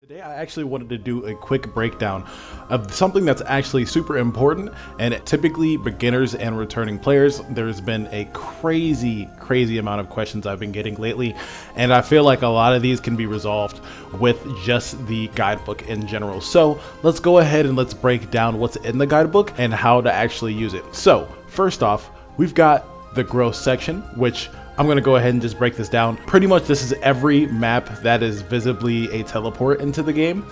Today I actually wanted to do a quick breakdown of something that's actually super important, and typically beginners and returning players, there's been a crazy amount of questions I've been getting lately, and I feel like a lot of these can be resolved with just the guidebook in general. So let's go ahead and let's break down what's in the guidebook and how to actually use it. So first off, we've got the growth section, which I'm going to go ahead and just break this down. Pretty much this is every map that is visibly a teleport into the game.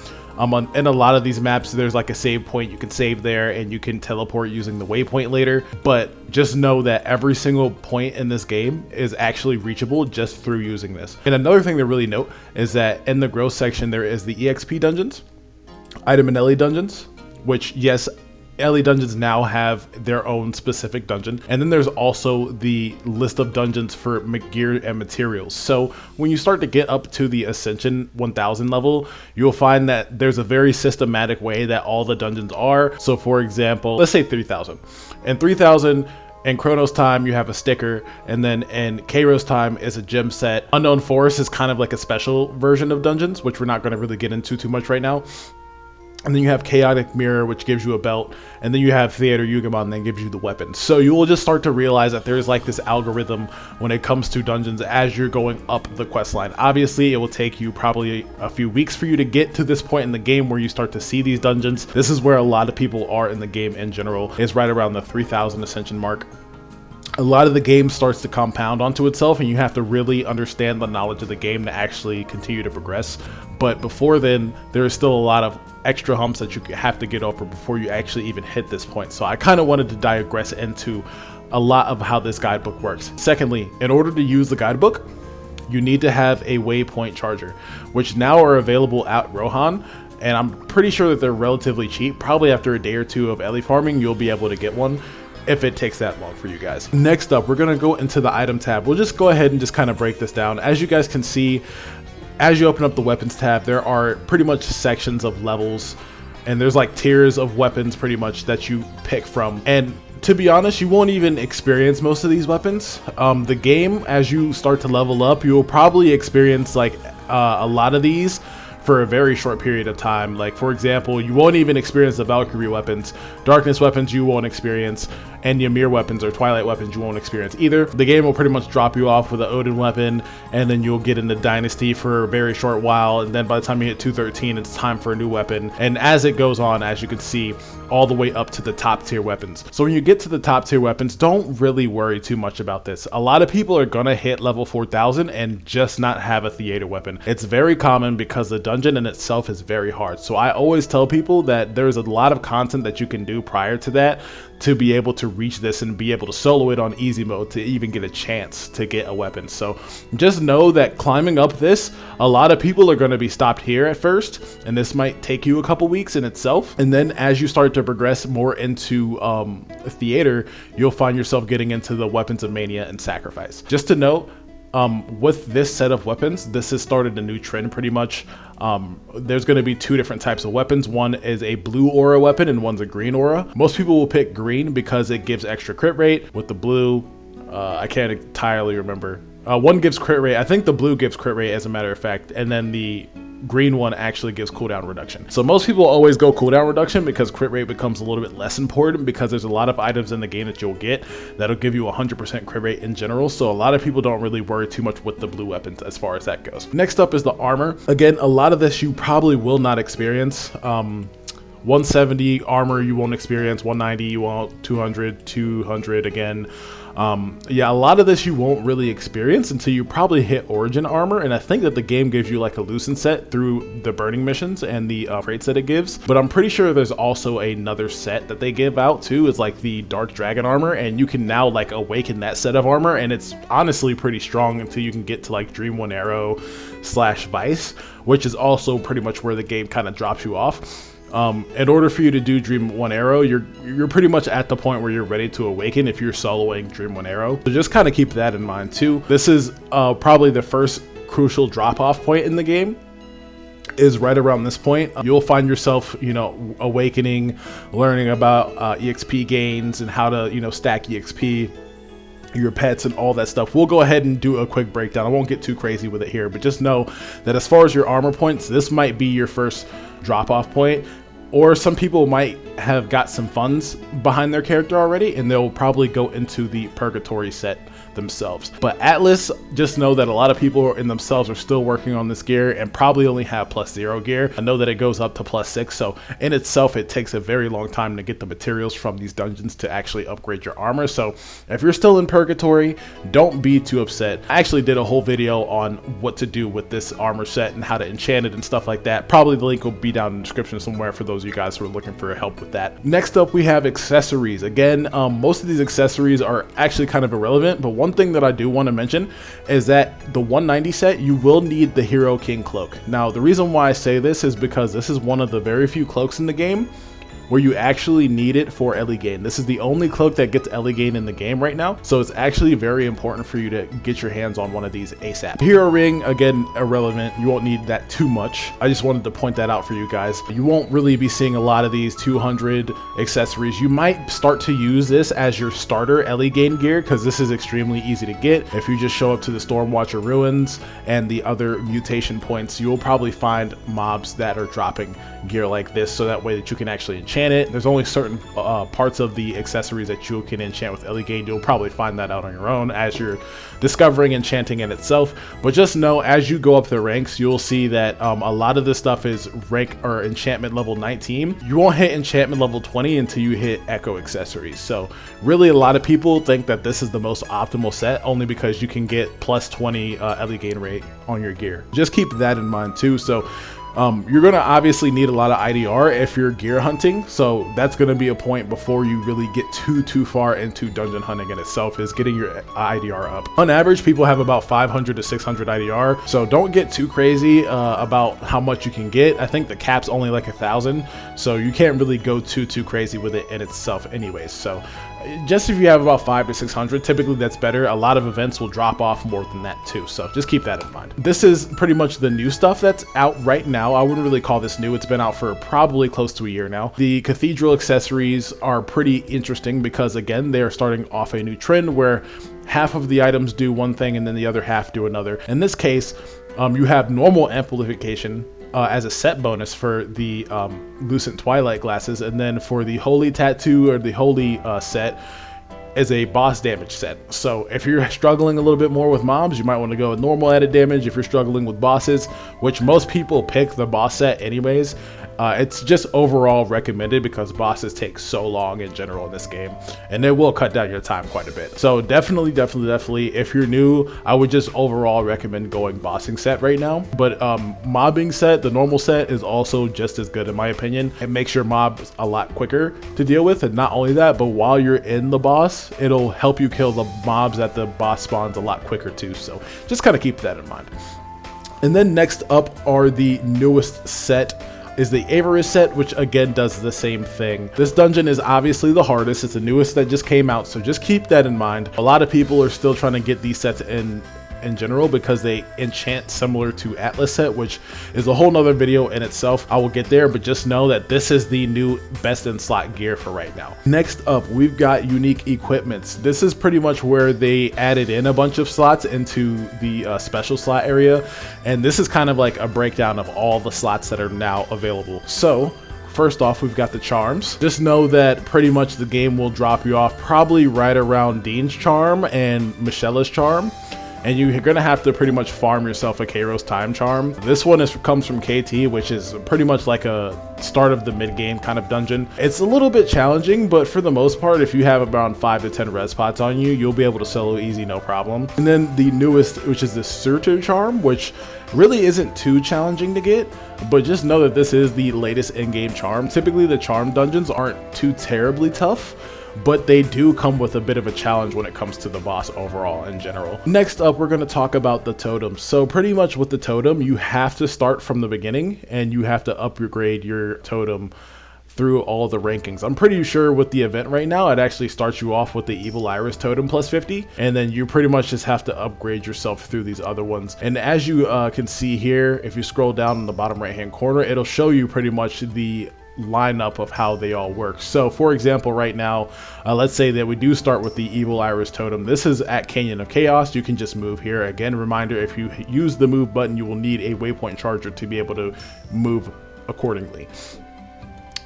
In a lot of these maps, there's like a save point. You can save there and you can teleport using the waypoint later. But just know that every single point in this game is actually reachable just through using this. And another thing to really note is that in the growth section, there is the EXP dungeons, item and LE dungeons, which yes, LE dungeons now have their own specific dungeon, and then there's also the list of dungeons for gear and materials. So when you start to get up to the Ascension 1000 level, you'll find that there's a very systematic way that all the dungeons are. So for example, let's say 3000. In 3000, in Chronos time, you have a sticker, and then in Kairos time is a gem set. Unknown Forest is kind of like a special version of dungeons, which we're not going to really get into too much right now. And then you have Chaotic Mirror, which gives you a belt, and then you have Theater Yugamon, that gives you the weapons. So you will just start to realize that there's like this algorithm when it comes to dungeons as you're going up the quest line. Obviously, it will take you probably a few weeks for you to get to this point in the game where you start to see these dungeons. This is where a lot of people are in the game in general, is right around the 3000 Ascension mark. A lot of the game starts to compound onto itself, and you have to really understand the knowledge of the game to actually continue to progress. But before then, there is still a lot of extra humps that you have to get over before you actually even hit this point. So I kind of wanted to digress into a lot of how this guidebook works. Secondly, in order to use the guidebook, you need to have a waypoint charger, which now are available at Rohan. And I'm pretty sure that they're relatively cheap. Probably after a day or two of LE farming, you'll be able to get one, if it takes that long for you guys. Next up, we're gonna go into the item tab. We'll just go ahead and just kind of break this down. As you guys can see, as you open up the weapons tab, there are pretty much sections of levels, and there's like tiers of weapons pretty much that you pick from. And to be honest, you won't even experience most of these weapons. The game, as you start to level up, you will probably experience like a lot of these for a very short period of time. Like for example, you won't even experience the Valkyrie weapons, Darkness weapons you won't experience, and Ymir weapons or Twilight weapons you won't experience either. The game will pretty much drop you off with an Odin weapon, and then you'll get into Dynasty for a very short while, and then by the time you hit 213, it's time for a new weapon. And as it goes on, as you can see, all the way up to the top tier weapons. So when you get to the top tier weapons, don't really worry too much about this. A lot of people are gonna hit level 4000 and just not have a theater weapon. It's very common because the dungeon in itself is very hard. So I always tell people that there's a lot of content that you can do prior to that to be able to reach this and be able to solo it on easy mode to even get a chance to get a weapon. So just know that climbing up this, a lot of people are going to be stopped here at first, and this might take you a couple weeks in itself. And then as you start to progress more into theater, you'll find yourself getting into the weapons of mania and sacrifice. Just to note, with this set of weapons, this has started a new trend pretty much. There's going to be two different types of weapons. One is a blue aura weapon and one's a green aura. Most people will pick green because it gives extra crit rate. With the blue, I can't entirely remember. One gives crit rate. I think the blue gives crit rate as a matter of fact, and then the green one actually gives cooldown reduction. So most people always go cooldown reduction because crit rate becomes a little bit less important, because there's a lot of items in the game that you'll get that'll give you 100% crit rate in general. So a lot of people don't really worry too much with the blue weapons as far as that goes. Next up is the armor. Again, a lot of this you probably will not experience. 170 armor you won't experience, 190 you won't, 200 again. Yeah, a lot of this you won't really experience until you probably hit origin armor, and I think that the game gives you like a loosen set through the burning missions and the crates that it gives. But I'm pretty sure there's also another set that they give out too, is like the dark dragon armor, and you can now like awaken that set of armor, and it's honestly pretty strong until you can get to like Dream One Arrow / Vice, which is also pretty much where the game kind of drops you off. In order for you to do Dream One Arrow, you're pretty much at the point where you're ready to awaken if you're soloing Dream One Arrow. So just kind of keep that in mind too. This is probably the first crucial drop-off point in the game, is right around this point. You'll find yourself, you know, awakening, learning about EXP gains and how to, you know, stack EXP. your pets and all that stuff. We'll go ahead and do a quick breakdown. I won't get too crazy with it here, but just know that as far as your armor points, this might be your first drop off point. Or some people might have got some funds behind their character already, and they'll probably go into the purgatory set themselves. But Atlas, just know that a lot of people in themselves are still working on this gear and probably only have +0 gear. I know that it goes up to +6, so in itself it takes a very long time to get the materials from these dungeons to actually upgrade your armor. So if you're still in purgatory, don't be too upset. I actually did a whole video on what to do with this armor set and how to enchant it and stuff like that. Probably the link will be down in the description somewhere for those of you guys who are looking for help with that. Next up, we have accessories. Again, most of these accessories are actually kind of irrelevant, but one thing that I do want to mention is that the 190 set, you will need the Hero King cloak. Now, the reason why I say this is because this is one of the very few cloaks in the game where you actually need it for Ellie gain. This is the only cloak that gets Ellie gain in the game right now, so it's actually very important for you to get your hands on one of these ASAP. Hero ring, again, irrelevant. You won't need that too much. I just wanted to point that out for you guys. You won't really be seeing a lot of these 200 accessories. You might start to use this as your starter Ellie gain gear because this is extremely easy to get. If you just show up to the Stormwatcher ruins and the other mutation points, you will probably find mobs that are dropping gear like this, so that way that you can actually enchant it. There's only certain parts of the accessories that you can enchant with Ellie gain. You'll probably find that out on your own as you're discovering enchanting in itself. But just know, as you go up the ranks, you'll see that a lot of this stuff is rank or enchantment level 19. You won't hit enchantment level 20 until you hit Echo accessories. So really, a lot of people think that this is the most optimal set only because you can get +20 Ellie gain rate on your gear. Just keep that in mind too. So you're going to obviously need a lot of IDR if you're gear hunting, so that's going to be a point before you really get too far into dungeon hunting in itself, is getting your IDR up. On average, people have about 500 to 600 IDR, so don't get too crazy about how much you can get. I think the cap's only like 1,000, so you can't really go too crazy with it in itself anyways. So just if you have about 500 to 600, typically that's better. A lot of events will drop off more than that too, so just keep that in mind. This is pretty much the new stuff that's out right now. I wouldn't really call this new. It's been out for probably close to a year now. The cathedral accessories are pretty interesting because, again, they are starting off a new trend where half of the items do one thing and then the other half do another. In this case, you have normal amplification as a set bonus for the Lucent Twilight glasses, and then for the Holy Tattoo or the Holy set is a boss damage set. So if you're struggling a little bit more with mobs, you might want to go with normal added damage. If you're struggling with bosses, which most people pick the boss set anyways, it's just overall recommended because bosses take so long in general in this game, and it will cut down your time quite a bit. So definitely, if you're new, I would just overall recommend going bossing set right now. But mobbing set, the normal set, is also just as good in my opinion. It makes your mobs a lot quicker to deal with, and not only that, but while you're in the boss, it'll help you kill the mobs at the boss spawns a lot quicker too. So just kind of keep that in mind. And then next up are the newest set, is the Avarice set, which again does the same thing. This dungeon is obviously the hardest. It's the newest that just came out, so just keep that in mind. A lot of people are still trying to get these sets in general because they enchant similar to Atlas set, which is a whole nother video in itself. I will get there, but just know that this is the new best in slot gear for right now. Next up, we've got unique equipments. This is pretty much where they added in a bunch of slots into the special slot area, and this is kind of like a breakdown of all the slots that are now available. So first off, we've got the charms. Just know that pretty much the game will drop you off probably right around Dean's charm and Michelle's charm, and you're gonna have to pretty much farm yourself a Kairos time charm. This one comes from KT, which is pretty much like a start of the mid-game kind of dungeon. It's a little bit challenging, but for the most part, if you have around 5 to 10 res pots on you, you'll be able to solo easy, no problem. And then the newest, which is the Surtur charm, which really isn't too challenging to get, but just know that this is the latest in-game charm. Typically, the charm dungeons aren't too terribly tough, but they do come with a bit of a challenge when it comes to the boss overall in general. Next up, we're going to talk about the totems. So pretty much with the totem, you have to start from the beginning and you have to upgrade your totem through all the rankings. I'm pretty sure with the event right now, it actually starts you off with the Evil Iris totem plus 50, and then you pretty much just have to upgrade yourself through these other ones. And as you can see here, if you scroll down in the bottom right hand corner, it'll show you pretty much the lineup of how they all work. So for example, right now, let's say that we do start with the Evil Iris Totem. This is at Canyon of Chaos. You can just move here. Again, reminder, if you use the move button, you will need a waypoint charger to be able to move accordingly.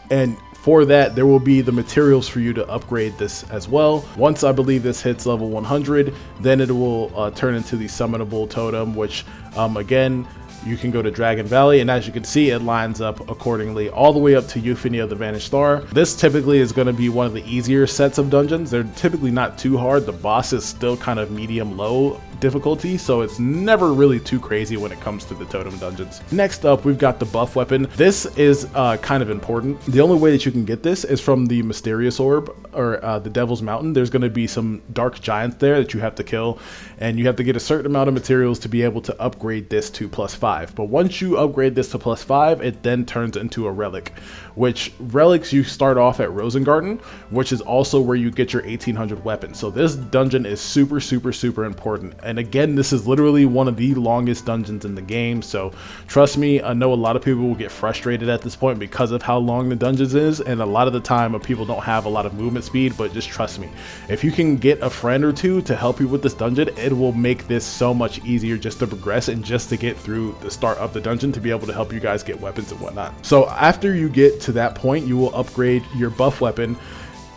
And for that, there will be the materials for you to upgrade this as well. Once I believe this hits level 100, then it will turn into the summonable totem, which again, you can go to Dragon Valley, and as you can see, it lines up accordingly all the way up to Euphony of the Vanished Star. This typically is going to be one of the easier sets of dungeons. They're typically not too hard. The boss is still kind of medium-low difficulty, so it's never really too crazy when it comes to the totem dungeons. Next up, we've got the buff weapon. This is kind of important. The only way that you can get this is from the Mysterious Orb, or the Devil's Mountain. There's going to be some dark giants there that you have to kill, and you have to get a certain amount of materials to be able to upgrade this to +5. But once you upgrade this to +5, it then turns into a relic, which relics you start off at Rosengarten, which is also where you get your 1800 weapons. So this dungeon is super, super, super important. And again, this is literally one of the longest dungeons in the game. So trust me, I know a lot of people will get frustrated at this point because of how long the dungeons is. And a lot of the time people don't have a lot of movement speed, but just trust me, if you can get a friend or two to help you with this dungeon, it will make this so much easier just to progress and just to get through the start of the dungeon to be able to help you guys get weapons and whatnot. So after you get to that point, you will upgrade your buff weapon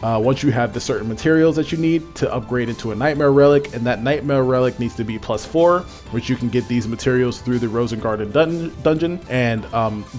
once you have the certain materials that you need to upgrade into a Nightmare Relic, and that Nightmare Relic needs to be +4, which you can get these materials through the Rosengarten dungeon, and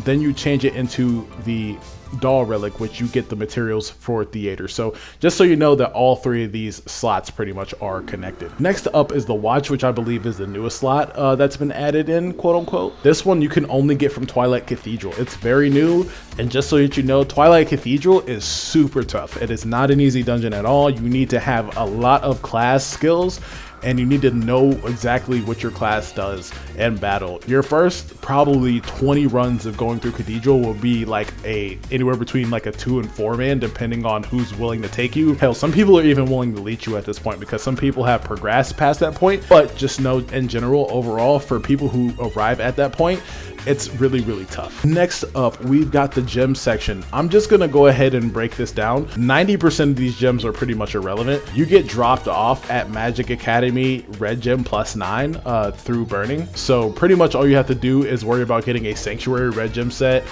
then you change it into the Doll Relic, which you get the materials for Theater. So just so you know that all three of these slots pretty much are connected. Next up is the Watch, which I believe is the newest slot that's been added in, quote unquote. This one you can only get from Twilight Cathedral. It's very new, and just so that you know, Twilight Cathedral is super tough. It is not an easy dungeon at all. You need to have a lot of class skills, and you need to know exactly what your class does in battle. Your first probably 20 runs of going through Cathedral will be like anywhere between like a 2 and 4 man, depending on who's willing to take you. Hell, some people are even willing to leech you at this point because some people have progressed past that point. But just know, in general, overall, for people who arrive at that point, it's really, really tough. Next up, we've got the gem section. I'm just gonna go ahead and break this down. 90% of these gems are pretty much irrelevant. You get dropped off at Magic Academy Red Gem +9 through burning. So pretty much all you have to do is worry about getting a Sanctuary Red Gem set,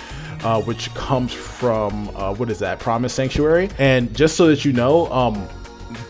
which comes from, what is that, Promise Sanctuary. And just so that you know,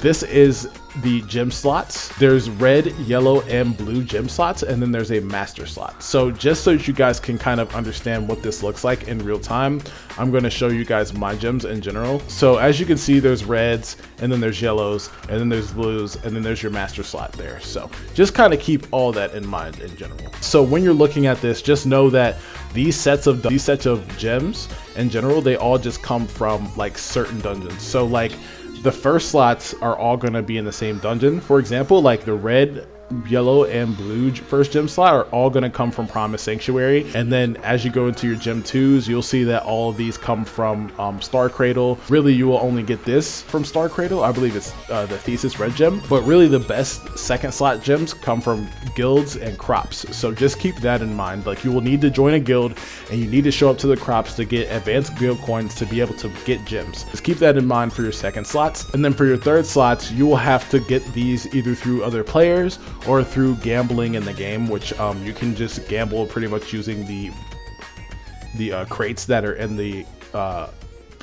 this is the gem slots. There's red, yellow, and blue gem slots, and then there's a master slot. So just so that you guys can kind of understand what this looks like in real time, I'm going to show you guys my gems in general. So as you can see, there's reds, and then there's yellows, and then there's blues, and then there's your master slot there. So just kind of keep all that in mind in general. So when you're looking at this, just know that these sets of gems in general, they all just come from like certain dungeons. So like the first slots are all going to be in the same dungeon. For example, like the red, yellow, and blue first gem slot are all going to come from Promise Sanctuary. And then as you go into your gem 2s, you'll see that all of these come from Star Cradle. Really, you will only get this from Star Cradle. I believe it's the Thesis Red Gem. But really, the best second slot gems come from guilds and crops. So just keep that in mind. Like, you will need to join a guild, and you need to show up to the crops to get advanced guild coins to be able to get gems. Just keep that in mind for your second slots. And then for your third slots, you will have to get these either through other players or through gambling in the game, which you can just gamble pretty much using the crates that are in the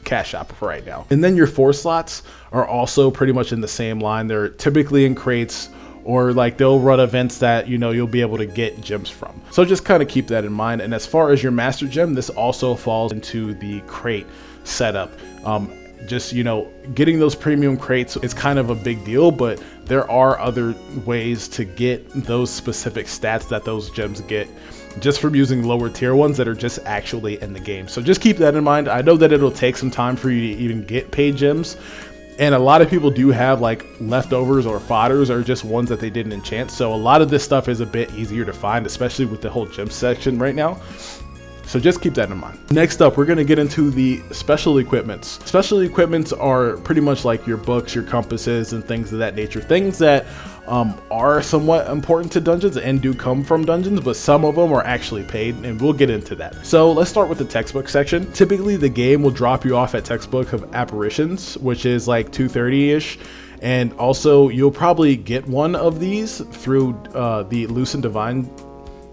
cash shop for right now. And then your 4 slots are also pretty much in the same line. They're typically in crates, or like they'll run events that, you know, you'll be able to get gems from. So just kind of keep that in mind. And as far as your master gem, this also falls into the crate setup. Just, you know, getting those premium crates is kind of a big deal, but there are other ways to get those specific stats that those gems get just from using lower tier ones that are just actually in the game. So just keep that in mind. I know that it'll take some time for you to even get paid gems, and a lot of people do have like leftovers or fodders or just ones that they didn't enchant. So a lot of this stuff is a bit easier to find, especially with the whole gem section right now. So just keep that in mind. Next up, we're going to get into the special equipments. Special equipments are pretty much like your books, your compasses, and things of that nature. Things that are somewhat important to dungeons and do come from dungeons, but some of them are actually paid, and we'll get into that. So let's start with the textbook section. Typically, the game will drop you off at textbook of apparitions, which is like 230-ish. And also, you'll probably get one of these through the Loose and Divine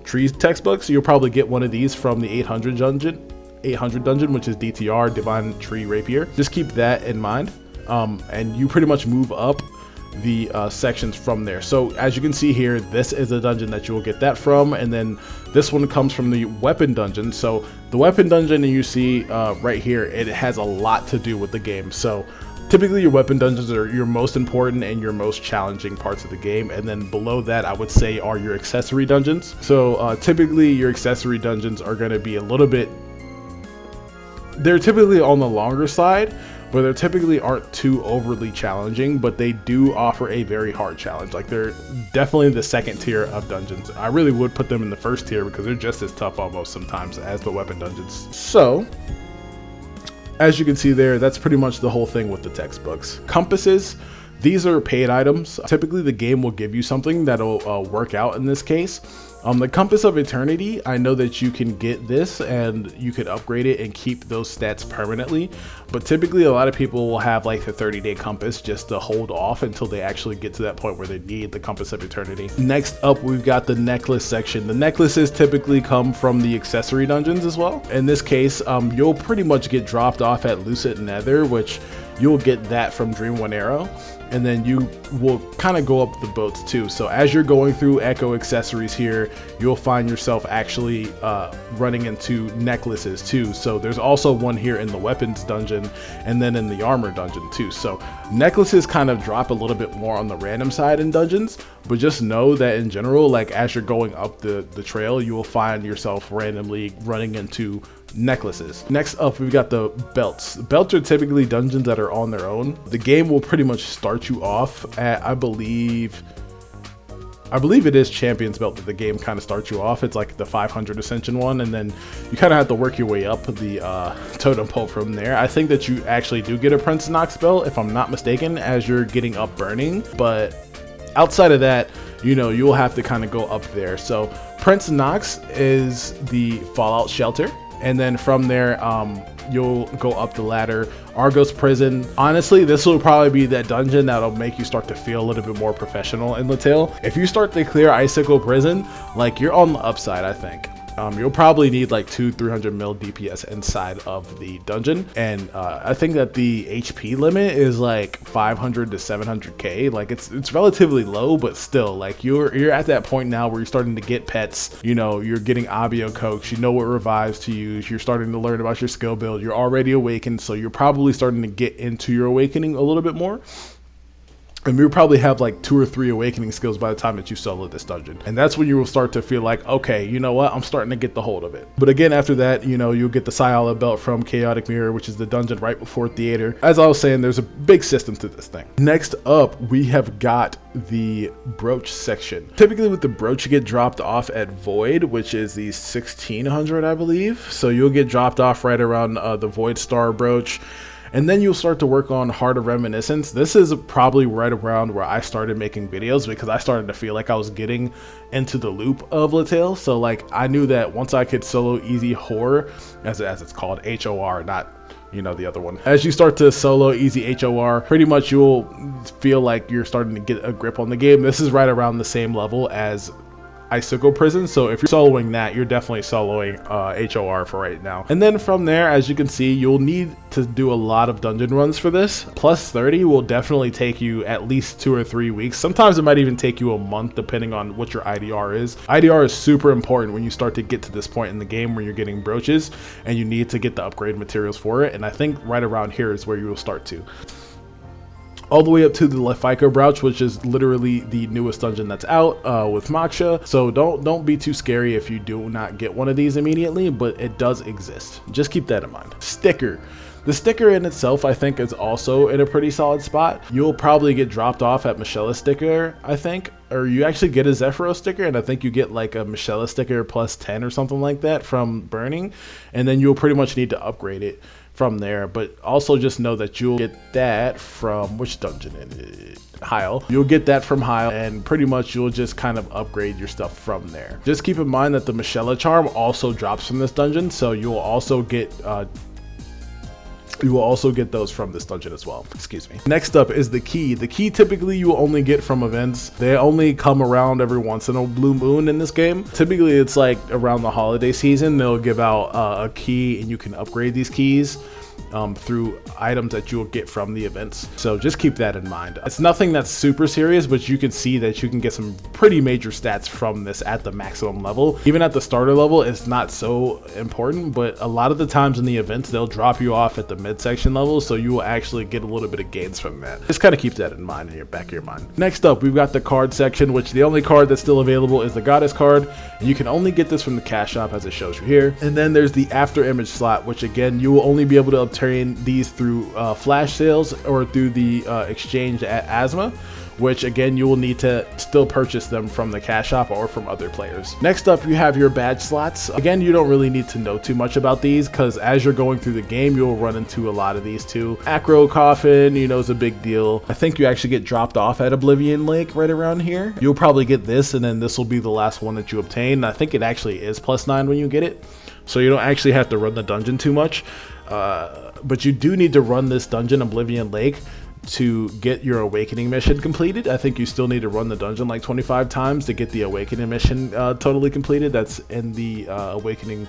Trees textbooks. You'll probably get one of these from the 800 dungeon, which is DTR, Divine Tree Rapier. Just keep that in mind. And you pretty much move up the sections from there. So as you can see here, this is a dungeon that you will get that from, and then this one comes from the weapon dungeon. So the weapon dungeon you see right here, it has a lot to do with the game. So typically your weapon dungeons are your most important and your most challenging parts of the game, and then below that I would say are your accessory dungeons. So typically your accessory dungeons are going to be a little bit, they're typically on the longer side, but they typically aren't too overly challenging, but they do offer a very hard challenge. Like, they're definitely the second tier of dungeons. I really would put them in the first tier because they're just as tough almost sometimes as the weapon dungeons. So as you can see there, that's pretty much the whole thing with the textbooks. Compasses, these are paid items. Typically the game will give you something that'll work out in this case. The Compass of Eternity, I know that you can get this and you could upgrade it and keep those stats permanently, but typically a lot of people will have like the 30-day compass just to hold off until they actually get to that point where they need the Compass of Eternity. Next up, we've got the necklace section. The necklaces typically come from the accessory dungeons as well. In this case, you'll pretty much get dropped off at Lucid Nether, which you'll get that from Dream One Arrow. And then you will kind of go up the boats too. So as you're going through Echo Accessories here, you'll find yourself actually running into necklaces too. So there's also one here in the weapons dungeon and then in the armor dungeon too. So necklaces kind of drop a little bit more on the random side in dungeons, but just know that in general, like as you're going up the trail, you will find yourself randomly running into necklaces. Next up, we've got the belts. Belts are typically dungeons that are on their own. The game will pretty much start you off at, I believe it is Champion's Belt that the game kind of starts you off. It's like the 500 Ascension one, and then you kind of have to work your way up the totem pole from there. I think that you actually do get a Prince Nox belt, if I'm not mistaken, as you're getting up burning, but outside of that, you know, you'll have to kind of go up there. So Prince Nox is the Fallout shelter. And then from there, you'll go up the ladder. Argos Prison. Honestly, this will probably be that dungeon that'll make you start to feel a little bit more professional in LaTale. If you start to clear Icicle Prison, like, you're on the upside, I think. You'll probably need like 200-300 mil DPS inside of the dungeon, and I think that the HP limit is like 500 to 700k. Like, it's relatively low, but still, like, you're at that point now where you're starting to get pets. You know, you're getting Abio Coax, you know what revives to use, you're starting to learn about your skill build, you're already awakened, so you're probably starting to get into your awakening a little bit more. And you'll probably have like 2 or 3 awakening skills by the time that you solo this dungeon. And that's when you will start to feel like, okay, you know what? I'm starting to get the hold of it. But again, after that, you know, you'll get the Cyala belt from Chaotic Mirror, which is the dungeon right before Theater. As I was saying, there's a big system to this thing. Next up, we have got the brooch section. Typically with the brooch, you get dropped off at Void, which is the 1600, I believe. So you'll get dropped off right around the Void Star brooch. And then you'll start to work on Heart of Reminiscence. This is probably right around where I started making videos, because I started to feel like I was getting into the loop of LaTale. So like, I knew that once I could solo easy horror, as it's called, HOR, not, you know, the other one. As you start to solo easy HOR, pretty much you'll feel like you're starting to get a grip on the game. This is right around the same level as Icicle Prison, so if you're soloing that, you're definitely soloing HOR for right now. And then from there, as you can see, you'll need to do a lot of dungeon runs for this. Plus 30 will definitely take you at least 2 or 3 weeks. Sometimes it might even take you a month, depending on what your IDR is. IDR is super important when you start to get to this point in the game where you're getting brooches and you need to get the upgrade materials for it. And I think right around here is where you will start to. all the way up to the Lefiko Brooch, which is literally the newest dungeon that's out with Moksha. So don't be too scary if you do not get one of these immediately, but it does exist. Just keep that in mind. Sticker. The sticker in itself, I think, is also in a pretty solid spot. You'll probably get dropped off at Michelle's sticker, I think, or you actually get a Zephyro sticker, and I think you get like a Michelle sticker plus 10 or something like that from burning, and then you'll pretty much need to upgrade it from there. But also just know that you'll get that from, which dungeon is it? Heil. You'll get that from Heil, and pretty much you'll just kind of upgrade your stuff from there. Just keep in mind that the Michelle charm also drops from this dungeon, so you'll also get those from this dungeon as well. Excuse me. Next up is the key. The key typically you only get from events. They only come around every once in a blue moon in this game. Typically it's like around the holiday season, they'll give out a key and you can upgrade these keys through items that you'll get from the events. So just keep that in mind. It's nothing that's super serious, but you can see that you can get some pretty major stats from this at the maximum level. Even at the starter level, it's not so important, but a lot of the times in the events, they'll drop you off at the midsection level, so you will actually get a little bit of gains from that. Just kind of keep that in mind in your back of your mind. Next up, we've got the card section, which the only card that's still available is the Goddess card, and you can only get this from the cash shop as it shows you here. And then there's the after image slot, which again, you will only be able to obtain these through flash sales or through the exchange at Asma, which again, you will need to still purchase them from the cash shop or from other players. Next up, you have your badge slots. Again, you don't really need to know too much about these because as you're going through the game, you'll run into a lot of these too. Acro Coffin, you know, is a big deal. I think you actually get dropped off at Oblivion Lake right around here. You'll probably get this, and then this will be the last one that you obtain. I think it actually is +9 when you get it, so you don't actually have to run the dungeon too much. But you do need to run this dungeon, Oblivion Lake, to get your awakening mission completed. I think you still need to run the dungeon like 25 times to get the awakening mission totally completed. That's in the awakening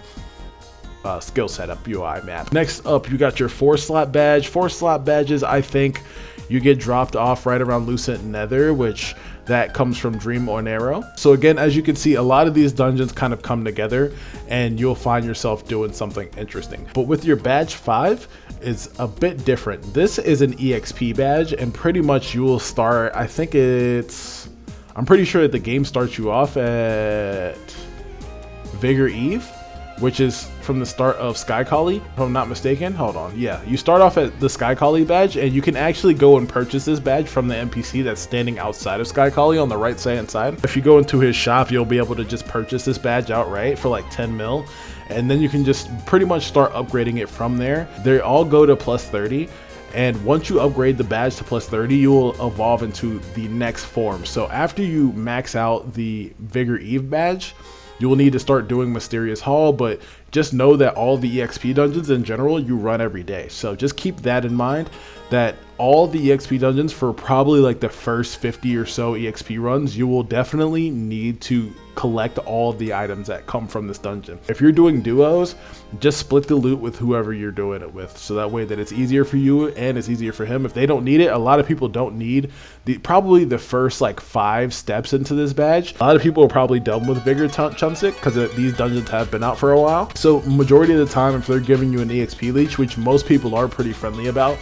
skill setup UI map. Next up, you got your 4-slot badge. 4-slot badges, I think you get dropped off right around Lucent Nether, which that comes from Dream Ornero. So again, as you can see, a lot of these dungeons kind of come together and you'll find yourself doing something interesting. But with your badge 5, it's a bit different. This is an EXP badge, and pretty much you will start, I'm pretty sure that the game starts you off at Vigor Eve, which is from the start of Sky Collie, if I'm not mistaken. Hold on, yeah, you start off at the Sky Collie badge, and you can actually go and purchase this badge from the NPC that's standing outside of Sky Collie on the right hand side. If you go into his shop, you'll be able to just purchase this badge outright for like 10 mil, and then you can just pretty much start upgrading it from there. They all go to +30. And once you upgrade the badge to +30, you will evolve into the next form. So after you max out the Vigor Eve badge, you will need to start doing Mysterious Hall, but just know that all the EXP dungeons in general, you run every day. So just keep that in mind, that all the EXP dungeons for probably like the first 50 or so EXP runs, you will definitely need to collect all of the items that come from this dungeon. If you're doing duos, just split the loot with whoever you're doing it with, so that way that it's easier for you and it's easier for him. If they don't need it, a lot of people don't need probably the first like 5 steps into this badge. A lot of people are probably done with Vigor Chumsick because these dungeons have been out for a while. So majority of the time, if they're giving you an EXP leech, which most people are pretty friendly about,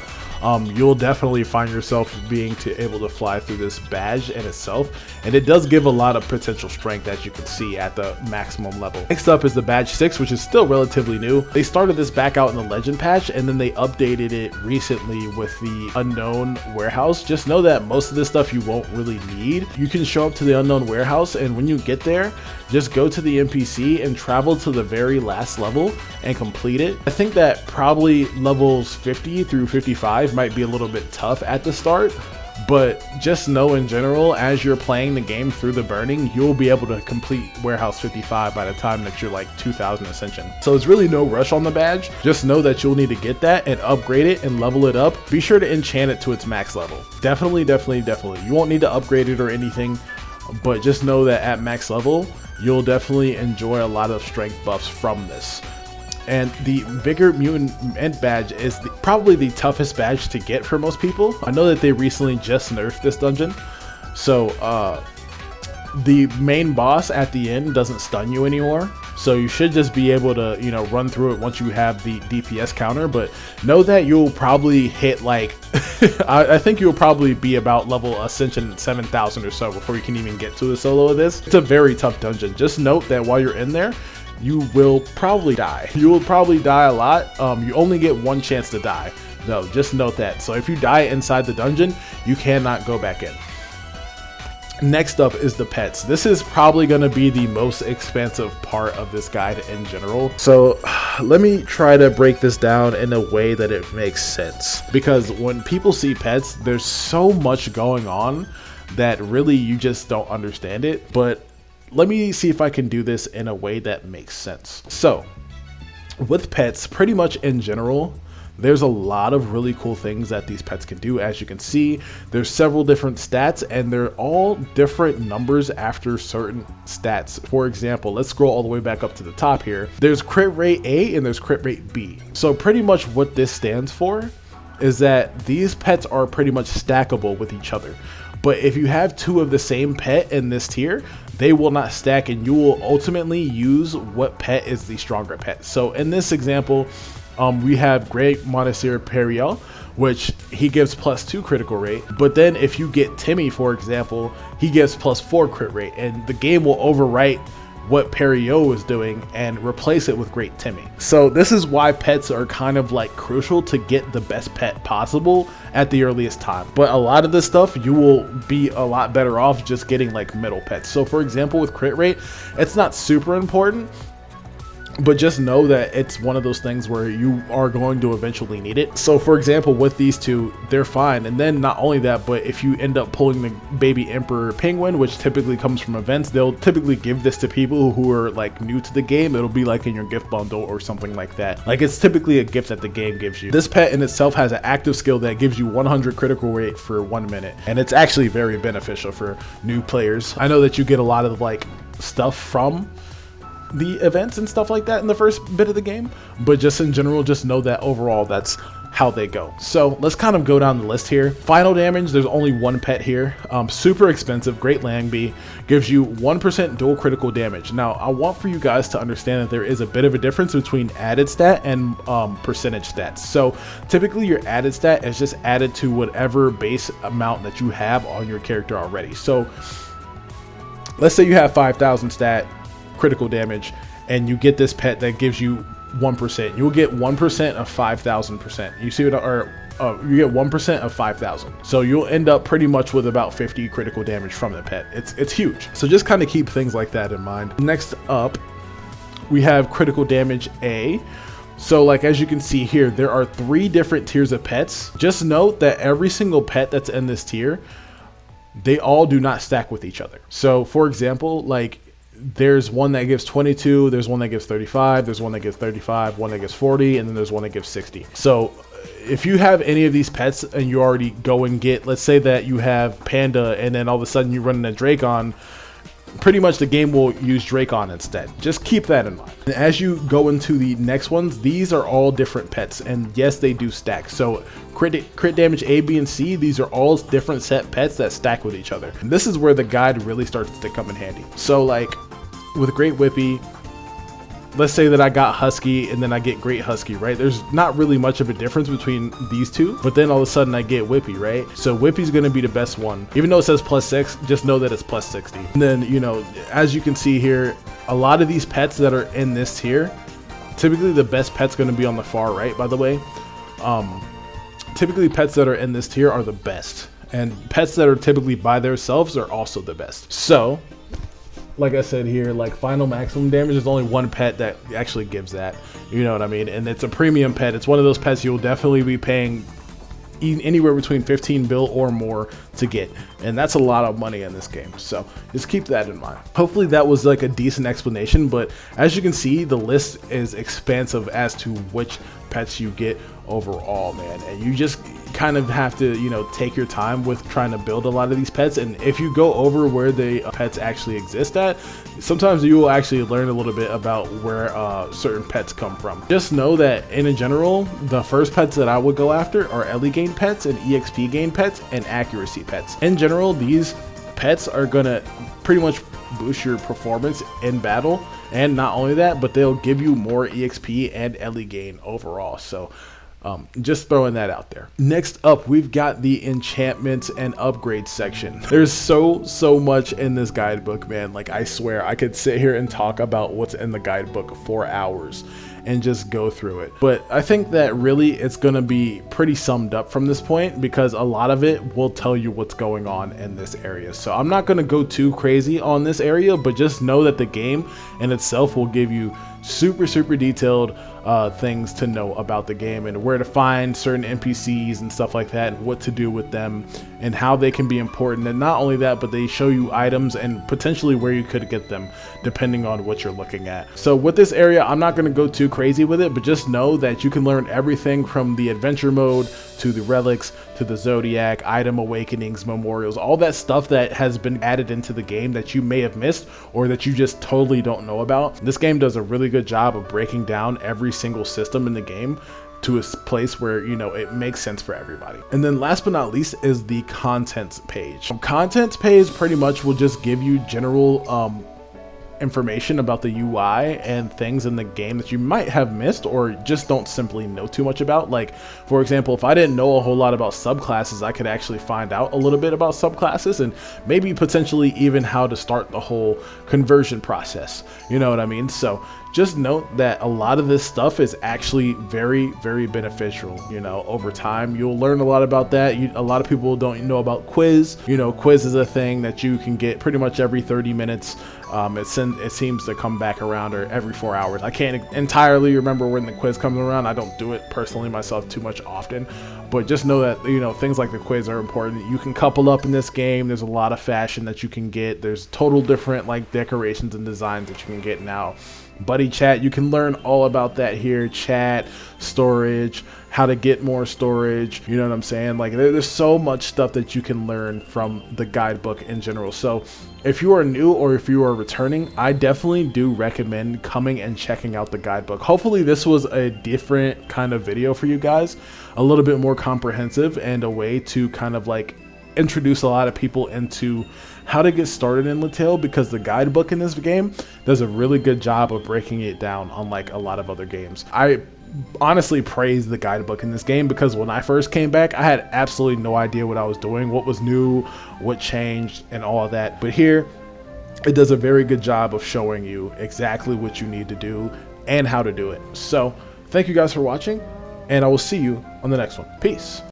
you'll definitely find yourself being able to fly through this badge in itself, and it does give a lot of potential strength, as you can see, at the maximum level. Next up is the badge 6, which is still relatively new. They started this back out in the legend patch, and then they updated it recently with the unknown warehouse. Just know that most of this stuff you won't really need. You can show up to the unknown warehouse, and when you get there, just go to the NPC and travel to the very last level and complete it. I think that probably levels 50 through 55 might be a little bit tough at the start, but just know in general, as you're playing the game through the burning, you'll be able to complete Warehouse 55 by the time that you're like 2000 Ascension. So there's really no rush on the badge. Just know that you'll need to get that and upgrade it and level it up. Be sure to enchant it to its max level. Definitely. You won't need to upgrade it or anything, but just know that at max level, you'll definitely enjoy a lot of strength buffs from this. And the Vigor Mutant Ent badge is probably the toughest badge to get for most people. I know that they recently just nerfed this dungeon, so the main boss at the end doesn't stun you anymore. So you should just be able to, run through it once you have the DPS counter. But know that you'll probably hit like I think you'll probably be about level Ascension 7,000 or so before you can even get to the solo of this. It's a very tough dungeon. Just note that while you're in there, you will probably die. You will probably die a lot. You only get one chance to die, though. Just note that. So if you die inside the dungeon, you cannot go back in. Next up is the pets. This is probably going to be the most expansive part of this guide in general. So let me try to break this down in a way that it makes sense. Because when people see pets, there's so much going on that really you just don't understand it. But let me see if I can do this in a way that makes sense. So with pets, pretty much in general, there's a lot of really cool things that these pets can do. As you can see, there's several different stats and they're all different numbers after certain stats. For example, let's scroll all the way back up to the top here. There's crit rate A and there's crit rate B. So pretty much what this stands for is that these pets are pretty much stackable with each other. But if you have two of the same pet in this tier, they will not stack and you will ultimately use what pet is the stronger pet. So in this example, we have Great Monastery Periel, which he gives +2 critical rate. But then if you get Timmy, for example, he gives +4 crit rate, and the game will overwrite what Periel is doing and replace it with Great Timmy. So this is why pets are kind of like crucial to get the best pet possible at the earliest time. But a lot of this stuff, you will be a lot better off just getting like middle pets. So for example, with crit rate, it's not super important, but just know that it's one of those things where you are going to eventually need it. So for example, with these two, they're fine. And then not only that, but if you end up pulling the baby emperor penguin, which typically comes from events, they'll typically give this to people who are like new to the game. It'll be like in your gift bundle or something like that. Like it's typically a gift that the game gives you. This pet in itself has an active skill that gives you 100 critical rate for 1 minute. And it's actually very beneficial for new players. I know that you get a lot of like stuff from the events and stuff like that in the first bit of the game, but just in general, just know that overall that's how they go. So let's kind of go down the list here. Final damage, there's only one pet here. Super expensive, Great Langby, gives you 1% dual critical damage. Now I want for you guys to understand that there is a bit of a difference between added stat and percentage stats. So typically your added stat is just added to whatever base amount that you have on your character already. So let's say you have 5,000 stat critical damage and you get this pet that gives you 1%. You'll get 1% of 5,000%. You see what, you get 1% of 5,000. So you'll end up pretty much with about 50 critical damage from the pet. It's huge. So just kind of keep things like that in mind. Next up, we have critical damage A. So like, as you can see here, there are 3 different tiers of pets. Just note that every single pet that's in this tier, they all do not stack with each other. So for example, like, there's one that gives 22, there's one that gives 35, there's one that gives 35, one that gives 40, and then there's one that gives 60. So if you have any of these pets and you already go and get, let's say that you have Panda and then all of a sudden you run into Dracon, pretty much the game will use Dracon instead. Just keep that in mind. And as you go into the next ones, these are all different pets, and yes, they do stack. So crit damage A, B, and C, these are all different set pets that stack with each other. And this is where the guide really starts to come in handy. So like with Great Whippy, let's say that I got Husky and then I get Great Husky, right? There's not really much of a difference between these two, but then all of a sudden I get Whippy, right? So Whippy's gonna be the best one. Even though it says +6, just know that it's +60. And then, you know, as you can see here, a lot of these pets that are in this tier, typically the best pet's gonna be on the far right, by the way. Typically pets that are in this tier are the best, and pets that are typically by themselves are also the best. So like I said here, like final maximum damage, there's only one pet that actually gives that, you know what I mean? And it's a premium pet. It's one of those pets you'll definitely be paying anywhere between 15 bill or more to get, and that's a lot of money in this game, so just keep that in mind. Hopefully that was like a decent explanation, but as you can see, the list is expansive as to which pets you get overall, man, and you just kind of have to, you know, take your time with trying to build a lot of these pets. And if you go over where the pets actually exist at, sometimes you will actually learn a little bit about where certain pets come from. Just know that in general, the first pets that I would go after are LE gain pets and EXP gain pets and accuracy pets. In general, these pets are gonna pretty much boost your performance in battle, and not only that, but they'll give you more EXP and LE gain overall. So Just throwing that out there. Next up, we've got the enchantments and upgrades section. There's so much in this guidebook, man. Like, I swear I could sit here and talk about what's in the guidebook for hours and just go through it. But I think that really it's gonna be pretty summed up from this point, because a lot of it will tell you what's going on in this area. So I'm not gonna go too crazy on this area, but just know that the game in itself will give you super detailed things to know about the game, and where to find certain NPCs and stuff like that, and what to do with them, and how they can be important. And not only that, but they show you items and potentially where you could get them depending on what you're looking at. So with this area, I'm not going to go too crazy with it, but just know that you can learn everything from the adventure mode to the relics to the zodiac, item awakenings, memorials, all that stuff that has been added into the game that you may have missed or that you just totally don't know about. This game does a really good job of breaking down every single system in the game to a place where, you know, it makes sense for everybody. And then last but not least is the contents page. Contents page pretty much will just give you general information about the UI and things in the game that you might have missed or just don't simply know too much about. Like, for example, if I didn't know a whole lot about subclasses, I could actually find out a little bit about subclasses and maybe potentially even how to start the whole conversion process. You know what I mean? So just note that a lot of this stuff is actually very beneficial. You know, over time you'll learn a lot about that. A lot of people don't know about quiz. You know, quiz is a thing that you can get pretty much every 30 minutes. It seems to come back around, or every 4 hours. I can't entirely remember when the quiz comes around. I don't do it personally myself too much often, but just know that, you know, things like the quiz are important. You can couple up in this game. There's a lot of fashion that you can get. There's total different like decorations and designs that you can get now. Buddy chat, you can learn all about that here. Chat, storage, how to get more storage, you know what I'm saying? Like, there's so much stuff that you can learn from the guidebook in general. So if you are new or if you are returning, I definitely do recommend coming and checking out the guidebook. Hopefully this was a different kind of video for you guys, a little bit more comprehensive, and a way to kind of like introduce a lot of people into how to get started in LaTale, because the guidebook in this game does a really good job of breaking it down, unlike a lot of other games. I honestly praise the guidebook in this game, because when I first came back, I had absolutely no idea what I was doing, what was new, what changed, and all of that. But here, it does a very good job of showing you exactly what you need to do and how to do it. So thank you guys for watching, and I will see you on the next one. Peace.